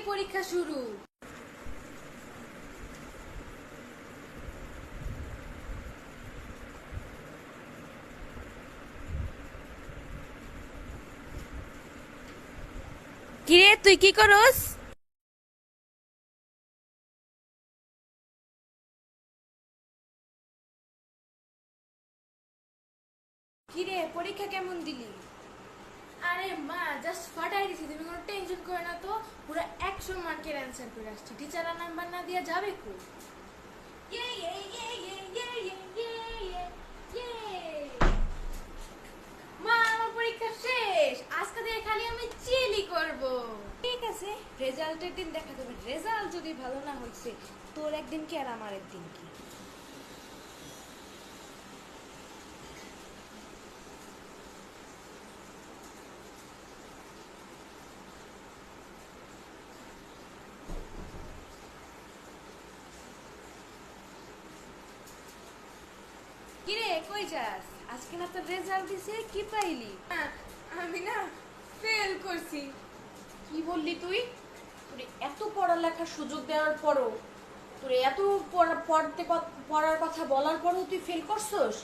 পরীক্ষা শুরু। কিরে তুই কি করস? কিরে পরীক্ষা কেমন দিলি? আরে মা, জাস্ট ফাটাই দিছি, তুমি কোনো টেনশন করো না তো। পুরো 100 মার্কের অ্যান্সার করে আসছি। টিচাররা নাম্বার না দিয়া যাবে কো? ইয়ে ইয়ে ইয়ে ইয়ে ইয়ে ইয়ে ইয়ে ইয়ে ইয়ে। মা, আমার পরীক্ষা শেষ। আজকে দিয়ে খালি আমি চিলি করব। ঠিক আছে, রেজাল্টের দিন দেখা যাবে। রেজাল্ট যদি ভালো না হয়েছে, তোর একদিন কি আর আমার একদিন কি। কিরে কই যাস? আজকে না তোর রেজাল্ট দিছে, কি পাইলি? আমি না ফেল করছি। কি বললি তুই? তোর এত পড়ালেখার সুযোগ দেওয়ার পরও, তোর এত পড়ার কথা বলার পরও তুই ফেল করছস?